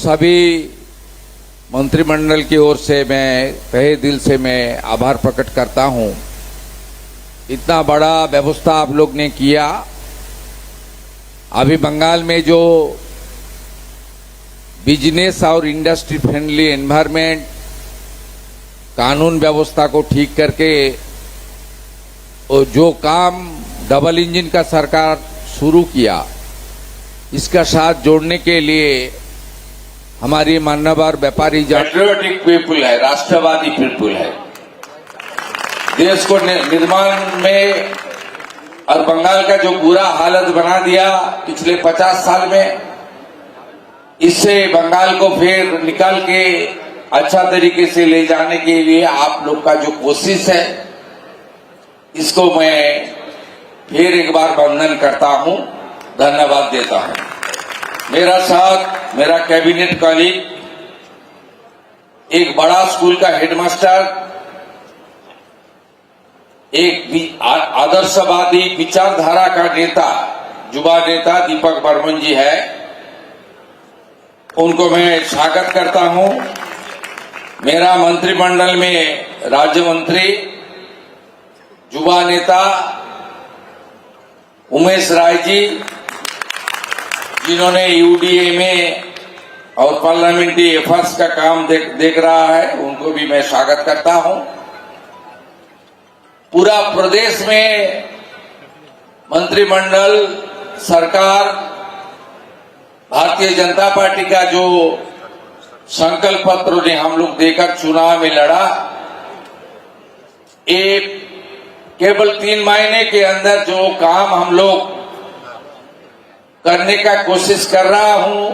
सभी मंत्रिमंडल की ओर से मैं तहे दिल से मैं आभार प्रकट करता हूं। इतना बड़ा व्यवस्था आप लोग ने किया। अभी बंगाल में जो बिजनेस और इंडस्ट्री फ्रेंडली एनवायरनमेंट, कानून व्यवस्था को ठीक करके और जो काम डबल इंजन का सरकार शुरू किया, इसका साथ जोड़ने के लिए हमारी मान्यवर व्यापारी पैट्रियोटिक पीपुल है, राष्ट्रवादी पीपुल है। देश को निर्माण में और बंगाल का जो बुरा हालत बना दिया पिछले 50 साल में, इससे बंगाल को फिर निकाल के अच्छा तरीके से ले जाने के लिए आप लोग का जो कोशिश है, इसको मैं फिर एक बार वंदन करता हूं, धन्यवाद देता हूं। मेरा साथ मेरा कैबिनेट कॉलीग, एक बड़ा स्कूल का हेडमास्टर, एक आदर्शवादी विचारधारा का नेता, युवा नेता दीपक बर्मन जी है। उनको मैं स्वागत करता हूं। मेरा मंत्रिमंडल में राज्य मंत्री, युवा नेता उमेश राय जी, जिन्होंने यूडीए में और पार्लियामेंट्री अफेयर्स का काम देख रहा है, उनको भी मैं स्वागत करता हूं। पूरा प्रदेश में मंत्रिमंडल, सरकार, भारतीय जनता पार्टी का जो संकल्प पत्र ने हम लोग देकर चुनाव में लड़ा, एक केवल 3 महीने के अंदर जो काम हम लोग करने का कोशिश कर रहा हूं,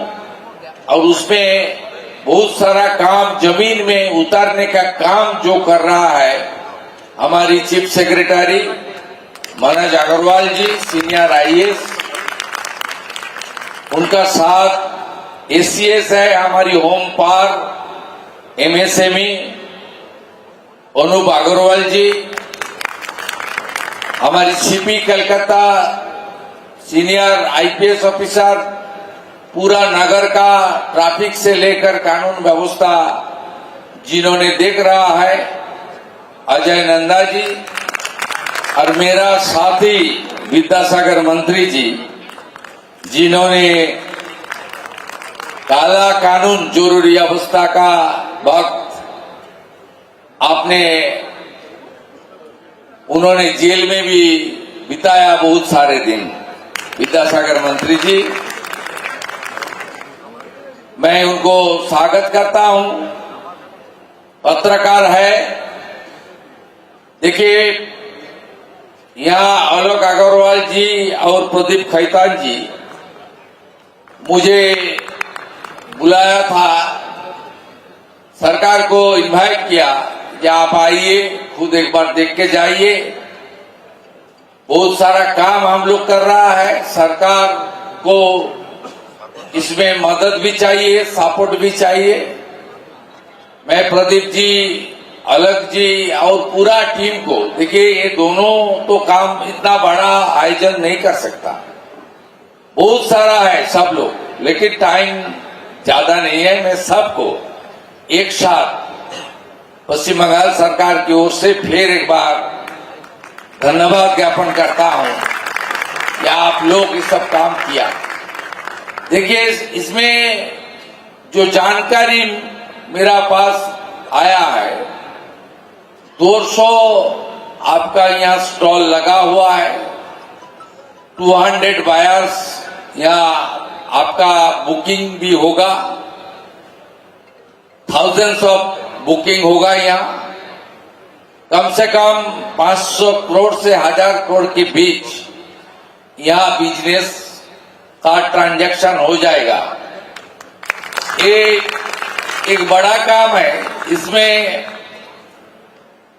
और उसमें बहुत सारा काम जमीन में उतारने का काम जो कर रहा है हमारी chief secretary Manoj Agarwal ji, senior IAS, उनका साथ एसीएस है हमारी home power MSME Anoop Agarwal ji, हमारी CP Calcutta senior IPS officer, पूरा नगर का ट्रैफिक से लेकर कानून व्यवस्था जिन्होंने देख रहा है, अजय नंदा जी, और मेरा साथी विद्यासागर मंत्री जी, जिन्होंने काला कानून जरूरी अवस्था का वक्त उन्होंने जेल में भी बिताया बहुत सारे दिन। विद्यासागर मंत्री जी, मैं उनको स्वागत करता हूं। पत्रकार है, देखिए यहाँ आलोक अग्रवाल जी और प्रदीप खैतान जी मुझे बुलाया था, सरकार को इनवाइट किया कि आप आइए, खुद एक बार देख के जाइए। बहुत सारा काम हम लोग कर रहा है, सरकार को इसमें मदद भी चाहिए, सपोर्ट भी चाहिए। मैं प्रदीप जी, अलग जी और पूरा टीम को, देखिए ये दोनों तो काम इतना बड़ा आयोजन नहीं कर सकता, बहुत सारा है सब लोग, लेकिन टाइम ज्यादा नहीं है। मैं सबको एक साथ पश्चिम बंगाल सरकार की ओर से फिर एक बार धन्यवाद ज्ञापन करता हूं कि आप लोग ये सब काम किया। देखिए इसमें जो जानकारी मेरा पास आया है, 200 आपका यहाँ स्टॉल लगा हुआ है, 200 बायर्स यहाँ आपका बुकिंग भी होगा, थाउजेंड्स ऑफ बुकिंग होगा। यहाँ कम से कम 500 करोड़ से 1000 करोड़ के बीच यहाँ बिजनेस का ट्रांजैक्शन हो जाएगा। ये एक बड़ा काम है, इसमें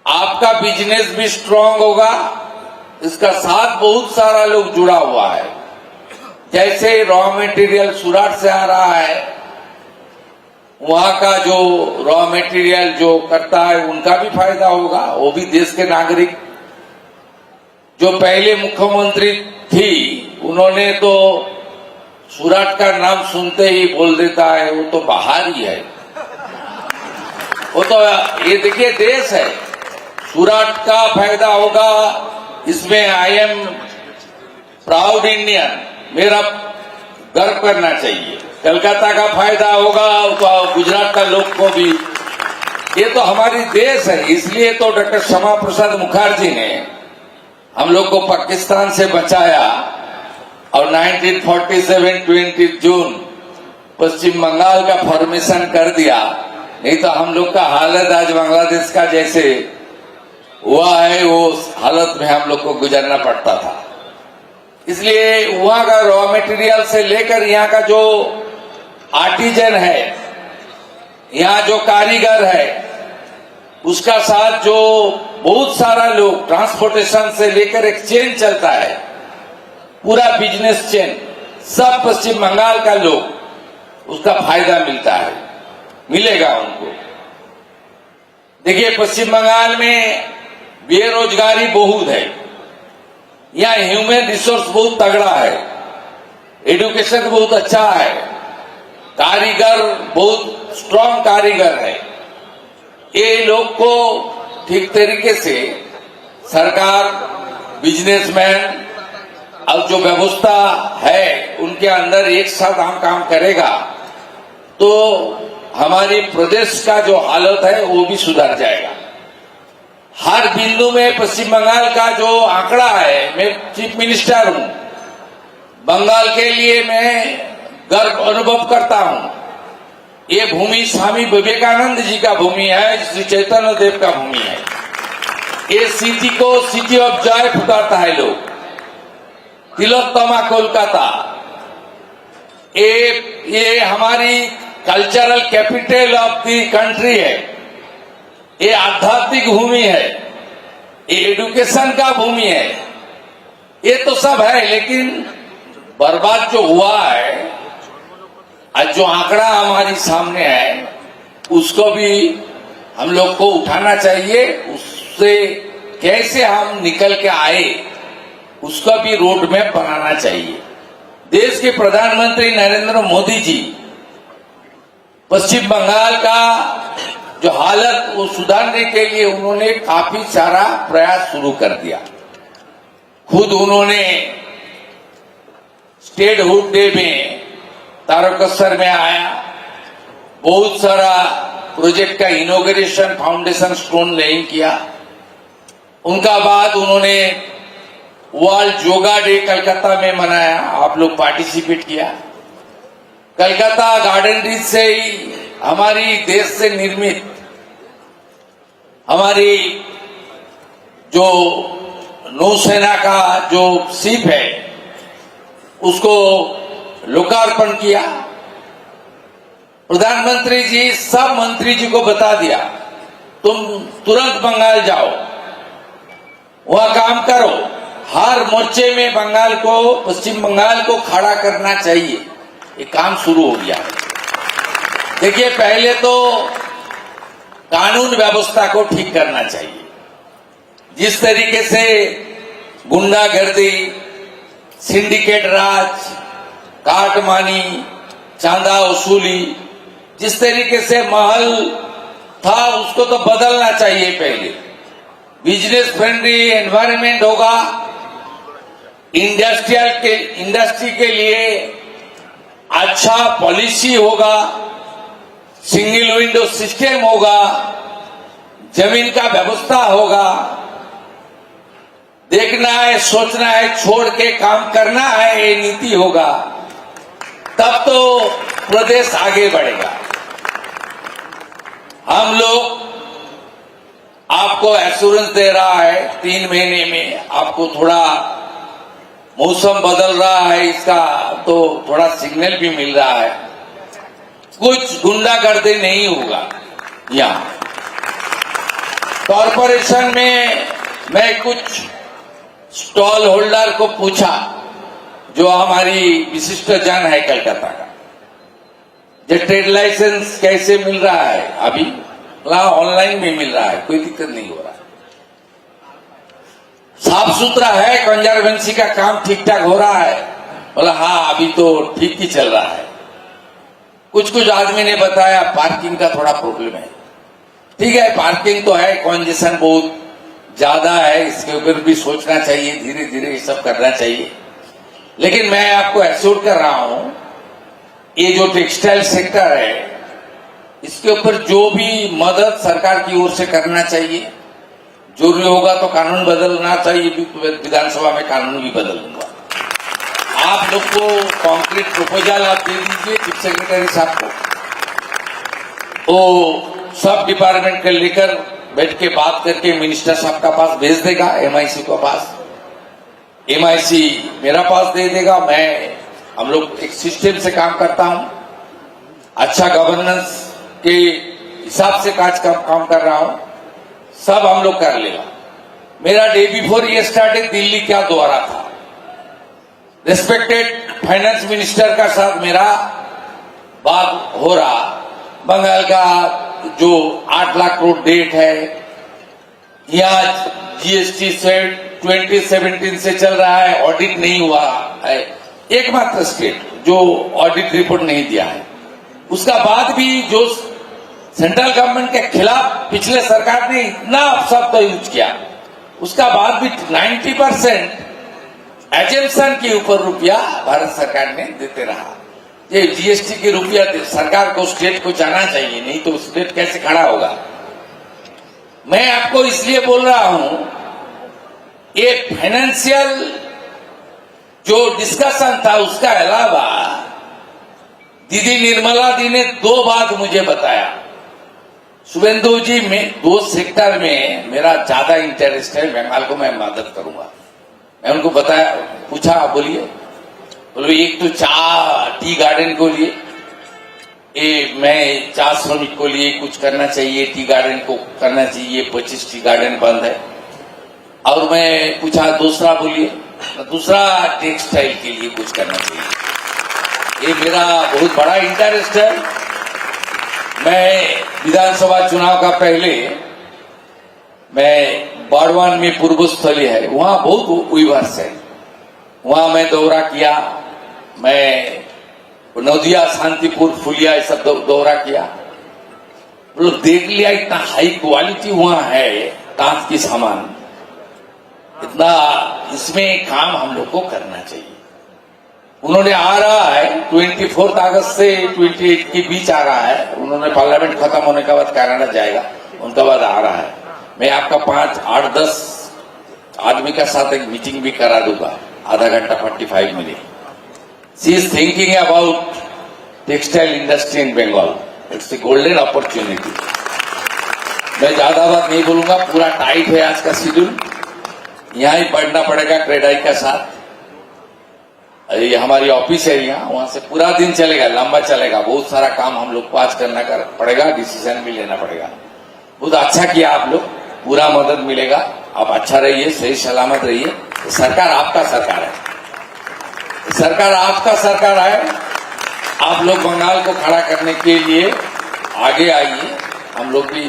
आपका बिजनेस भी स्ट्रांग होगा, इसका साथ बहुत सारा लोग जुड़ा हुआ है। जैसे रॉ मटेरियल सूरत से आ रहा है, वहां का जो रॉ मटेरियल जो करता है उनका भी फायदा होगा, वो भी देश के नागरिक। जो पहले मुख्यमंत्री थी, उन्होंने तो सूरत का नाम सुनते ही बोल देता है वो तो बाहर ही है। वो तो ये देखिए देश है, सूरत का फायदा होगा इसमें आई एम प्राउड इंडियन, मेरा गर्व करना चाहिए। कलकत्ता का फायदा होगा तो गुजरात का लोग को भी, ये तो हमारी देश है। इसलिए तो डॉक्टर श्यामा प्रसाद मुखर्जी ने हम लोग को पाकिस्तान से बचाया और 1947 20 जून पश्चिम बंगाल का फॉर्मेशन कर दिया। नहीं तो हम लोग का हालत आज बांग्लादेश का जैसे हुआ है, वो हालत में हम लोग को गुजरना पड़ता था। इसलिए वहां का रॉ मटेरियल से लेकर यहाँ का जो आर्टिजन है, यहाँ जो कारीगर है, उसका साथ जो बहुत सारा लोग, ट्रांसपोर्टेशन से लेकर एक चेन चलता है, पूरा बिजनेस चेन, सब पश्चिम बंगाल का लोग उसका फायदा मिलता है, मिलेगा उनको। देखिए पश्चिम बंगाल में बेरोजगारी बहुत है, यहाँ ह्यूमन रिसोर्स बहुत तगड़ा है, एजुकेशन बहुत अच्छा है, कारीगर बहुत स्ट्रांग कारीगर है। ये लोग को ठीक तरीके से सरकार, बिजनेसमैन और जो व्यवस्था है उनके अंदर एक साथ हम काम करेगा तो हमारी प्रदेश का जो हालत है वो भी सुधर जाएगा। हर बिंदु में पश्चिम बंगाल का जो आंकड़ा है, मैं चीफ मिनिस्टर हूं, बंगाल के लिए मैं गर्व अनुभव करता हूं। ये भूमि स्वामी विवेकानंद जी का भूमि है, श्री चैतन्य देव का भूमि है। ये सिटी को सिटी ऑफ जॉय पुकारता है लोग, तिलोत्तमा कोलकाता। ये हमारी cultural capital of the country है, ये आध्यात्मिक भूमि है, ये एजुकेशन का भूमि है। ये तो सब है, लेकिन बर्बाद जो हुआ है, आज जो आंकड़ा हमारी सामने है, उसको भी हम लोग को उठाना चाहिए। उससे कैसे हम निकल के आए, उसका भी रोड मैप बनाना चाहिए। देश के प्रधानमंत्री नरेंद्र मोदी जी पश्चिम बंगाल का जो हालत वो सुधारने के लिए उन्होंने काफी सारा प्रयास शुरू कर दिया। खुद उन्होंने स्टेटहुड डे में तारकेश्वर में आया, बहुत सारा प्रोजेक्ट का इनॉग्रेशन, फाउंडेशन स्टोन लेइंग किया। उनका बाद उन्होंने वर्ल्ड योगा डे कलकत्ता में मनाया, आप लोग पार्टिसिपेट किया। कलकत्ता गार्डन रिच से ही हमारी देश से निर्मित हमारी जो नौसेना का जो शिप है उसको लोकार्पण किया। प्रधानमंत्री जी सब मंत्री जी को बता दिया, तुम तुरंत बंगाल जाओ, वहां काम करो। हर मोर्चे में बंगाल को, पश्चिम बंगाल को खड़ा करना चाहिए। ये काम शुरू हो गया। देखिए पहले तो कानून व्यवस्था को ठीक करना चाहिए। जिस तरीके से गुंडागर्दी, सिंडिकेट राज, काटमानी, चांदा वसूली, जिस तरीके से माहौल था उसको तो बदलना चाहिए। पहले बिजनेस फ्रेंडली एनवायरनमेंट होगा, इंडस्ट्री के लिए अच्छा पॉलिसी होगा, सिंगल विंडो सिस्टम होगा, जमीन का व्यवस्था होगा। देखना है, सोचना है, छोड़ के काम करना है, ये नीति होगा, तब तो प्रदेश आगे बढ़ेगा। हम लोग आपको एश्योरेंस दे रहा है 3 महीने में, आपको थोड़ा मौसम बदल रहा है, इसका तो थोड़ा सिग्नल भी मिल रहा है, कुछ गुंडागर्दी नहीं होगा। यहाँ कॉरपोरेशन में मैं कुछ स्टॉल होल्डर को पूछा, जो हमारी विशिष्ट जन है कलकत्ता का, जो ट्रेड लाइसेंस कैसे मिल रहा है, अभी ऑनलाइन में मिल रहा है, कोई दिक्कत नहीं हो रहा, साफ सुथरा है, कंजर्वेंसी का काम ठीक ठाक हो रहा है। बोला हाँ अभी तो ठीक ही चल रहा है। कुछ आदमी ने बताया पार्किंग का थोड़ा प्रॉब्लम है। ठीक है, पार्किंग तो है, कॉन्जेशन बहुत ज्यादा है, इसके ऊपर भी सोचना चाहिए, धीरे धीरे ये सब करना चाहिए। लेकिन मैं आपको एश्योर कर रहा हूं, ये जो टेक्सटाइल सेक्टर है इसके ऊपर जो भी मदद सरकार की ओर से करना चाहिए, जरूरी होगा तो कानून बदलना चाहिए, विधानसभा में कानून भी बदल दूंगा। आप लोग को कॉन्क्रीट प्रपोजल आप दे दीजिए चीफ सेक्रेटरी साहब को, वो सब डिपार्टमेंट के लेकर बैठ के बात करके मिनिस्टर साहब का पास भेज देगा, एमआईसी को पास, एमआईसी मेरा पास दे देगा। हम लोग एक सिस्टम से काम करता हूं, अच्छा गवर्नेंस के हिसाब से काम कर रहा हूं, सब हम लोग कर लेगा। मेरा डे बिफोर ये स्टार्टेड दिल्ली क्या दौरा था, रिस्पेक्टेड फाइनेंस मिनिस्टर का साथ मेरा बात हो रहा, बंगाल का जो 8 लाख करोड़ डेट है, यहाँ जीएसटी से 2017 से चल रहा है, ऑडिट नहीं हुआ है, एकमात्र स्टेट जो ऑडिट रिपोर्ट नहीं दिया है। उसका बाद भी जो सेंट्रल गवर्नमेंट के खिलाफ पिछले सरकार ने इतना शब्द यूज किया, उसका बाद भी 90% एजेंशन के ऊपर रुपया भारत सरकार ने देते रहा। ये जीएसटी के रुपया सरकार को, स्टेट को जाना चाहिए, नहीं तो स्टेट कैसे खड़ा होगा। मैं आपको इसलिए बोल रहा हूं, ये फाइनेंशियल जो डिस्कशन था उसका अलावा दीदी निर्मला दी ने 2 बात मुझे बताया। शुभेंदु जी, में 2 सेक्टर में मेरा ज्यादा इंटरेस्ट है, बंगाल को मैं मदद करूंगा। मैं उनको बताया, पूछा, बोलिए। बोलो एक तो टी गार्डन को लिए, मैं चा श्रमिक को लिए कुछ करना चाहिए, टी गार्डन को करना चाहिए, 25 टी गार्डन बंद है। और मैं पूछा दूसरा, बोलिए। दूसरा टेक्सटाइल के लिए कुछ करना चाहिए। ये मेरा बहुत बड़ा इंटरेस्ट है। मैं विधानसभा चुनाव का पहले मैं बाड़वान में पूर्वस्थली है, वहां बहुत विवर्स है, वहां मैं दौरा किया। मैं नदिया, शांतिपुर, फुलिया ये सब दौरा किया, लोग देख लिया। इतना हाई क्वालिटी वहां है तांत की सामान, इतना इसमें काम हम लोग को करना चाहिए। उन्होंने आ रहा है 24 अगस्त से 28 के बीच आ रहा है, उन्होंने पार्लियामेंट खत्म होने के बाद कनाडा जाएगा, उनके बाद आ रहा है। मैं आपका 5, 8, 10 आदमी का साथ एक मीटिंग भी करा दूंगा, आधा घंटा 45 minute. She is thinking about textile industry in Bengal, it's a golden opportunity. मैं ज्यादा बात नहीं बोलूंगा, पूरा टाइट है आज का शेड्यूल, यहां ही पढ़ना पड़ेगा क्रेडाई का साथ। ये हमारी ऑफिस है यहाँ, वहां से पूरा दिन चलेगा, लंबा चलेगा, बहुत सारा काम हम लोग को आज करना पड़ेगा, डिसीजन भी लेना पड़ेगा। बहुत अच्छा किया आप लोग, पूरा मदद मिलेगा, आप अच्छा रहिए, सही सलामत रहिए। सरकार आपका सरकार है, सरकार आपका सरकार है। आप लोग बंगाल को खड़ा करने के लिए आगे आइए, हम लोग भी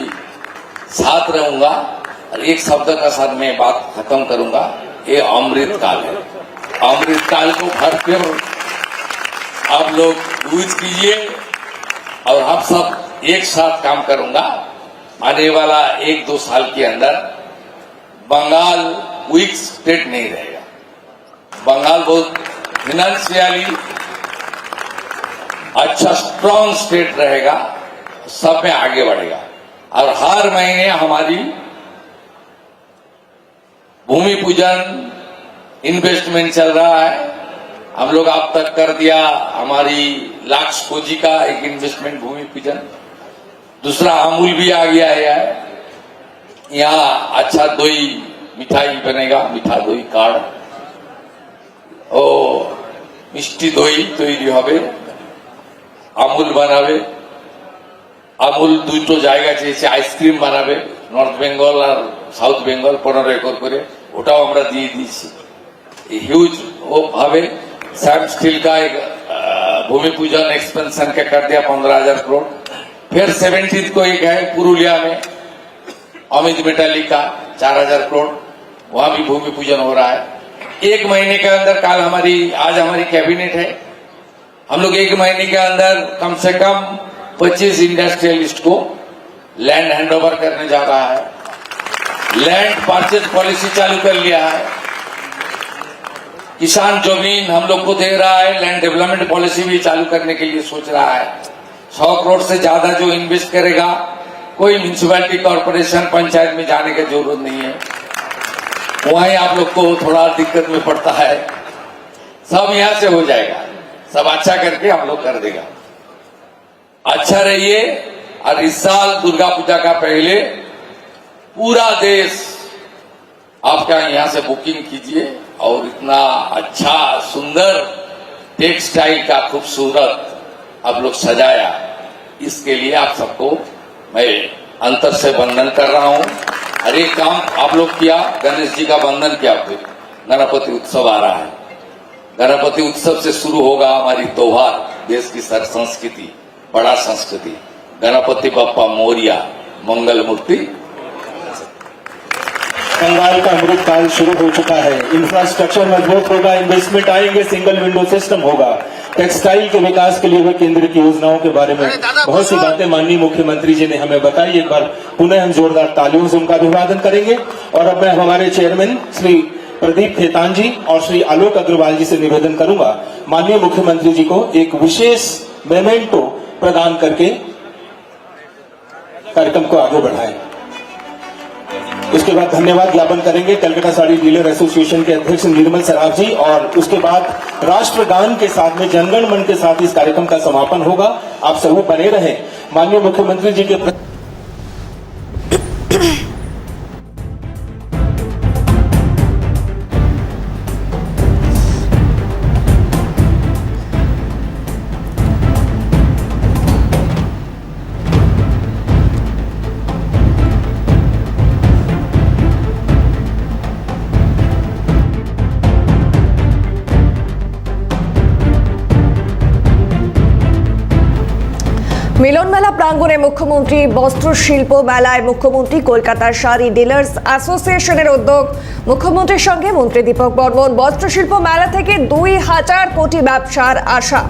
साथ रहूंगा। और एक शब्द का साथ मैं बात खत्म करूंगा, ये अमृत काल है, अमृत काल को भरपूर आप लोग यूज कीजिए और हम सब एक साथ काम करूंगा। आने वाला 1-2 साल के अंदर बंगाल वीक स्टेट नहीं रहेगा, बंगाल बहुत फाइनेंशियली अच्छा स्ट्रांग स्टेट रहेगा, सब में आगे बढ़ेगा। और हर महीने हमारी भूमि पूजन इन्वेस्टमेंट चल रहा है, हम लोग आप तक कर दिया। हमारी लाक्स कोजी का एक इन्वेस्टमेंट भूमि पूजन, दूसरा अमूल भी आ गया है, यहाँ अच्छा दही मिठाई बनेगा, मीठा दही कार्ड ও মিষ্টি দই তৈরি হবে, আমুল বানাবে। আমুল দুটো জায়গা চেয়েছে, আইসক্রিম বানাবে, নর্থ বেঙ্গল আর সাউথ বেঙ্গল 15 একর করে, ওটাও আমরা দিয়ে দিয়েছি। ह्यूज वो भावे सैम स्टील का एक भूमि पूजन एक्सपेंशन का कर दिया 15,000 करोड़। फिर 17 को एक है पुरुलिया में अमित मेटालिक का 4,000 करोड़, वहां भी भूमि पूजन हो रहा है। 1 महीने के अंदर, आज हमारी कैबिनेट है, हम लोग 1 महीने के अंदर कम से कम 25 इंडस्ट्रियलिस्ट को लैंड हैंडओवर करने जा रहा है। लैंड परचेज पॉलिसी चालू कर लिया है। किसान जमीन हम लोग को दे रहा है। लैंड डेवलपमेंट पॉलिसी भी चालू करने के लिए सोच रहा है। 100 करोड़ से ज्यादा जो इन्वेस्ट करेगा, कोई म्यूनिसिपैलिटी, कॉर्पोरेशन, पंचायत में जाने की जरूरत नहीं है। वहीं आप लोग को थोड़ा दिक्कत में पड़ता है, सब यहां से हो जाएगा। सब अच्छा करके हम लोग कर देगा। अच्छा रहिए। और इस साल दुर्गा पूजा का पहले पूरा देश आपका यहां से बुकिंग कीजिए और इतना अच्छा सुंदर टेक्सटाइल का खूबसूरत आप लोग सजाया, इसके लिए आप सबको मैं अंतर से वंदन कर रहा हूं। हर एक काम आप लोग किया। गणेश जी का वंदन किया। फिर गणपति उत्सव आ रहा है। गणपति उत्सव से शुरू होगा हमारी त्योहार, देश की सर संस्कृति, बड़ा संस्कृति। गणपति बप्पा मोरिया, मंगल मूर्ति। बंगाल का अमृत काल शुरू हो चुका है। इंफ्रास्ट्रक्चर मजबूत होगा, इन्वेस्टमेंट आएंगे, सिंगल विंडो सिस्टम होगा। टेक्सटाइल के विकास के लिए हुए केंद्र की योजनाओं के बारे में बहुत सी बातें माननीय मुख्यमंत्री जी ने हमें बताई। एक बार पुनः हम जोरदार तालियों से उनका अभिवादन करेंगे। और अब मैं हमारे चेयरमैन श्री प्रदीप खेतान जी और श्री आलोक अग्रवाल जी से निवेदन करूंगा, माननीय मुख्यमंत्री जी को एक विशेष मेमेंटो प्रदान करके कार्यक्रम को आगे बढ़ाएं। उसके बाद धन्यवाद ज्ञापन करेंगे कलकत्ता साड़ी डीलर एसोसिएशन के अध्यक्ष निर्मल सराफ जी। और उसके बाद राष्ट्रगान के साथ में जनगण मन के साथ इस कार्यक्रम का समापन होगा। आप सभी बने रहें। माननीय मुख्यमंत्री जी के মিলন মেলা প্রাঙ্গণে মুখ্যমন্ত্রী, বস্ত্র শিল্প মেলায় মুখ্যমন্ত্রী, কলকাতার শাড়ি ডিলার্স অ্যাসোসিয়েশনের উদ্যোগ। মুখ্যমন্ত্রীর সঙ্গে মন্ত্রী দীপক বর্মন। বস্ত্র শিল্প মেলা থেকে 2000 কোটি ব্যবসার আশা।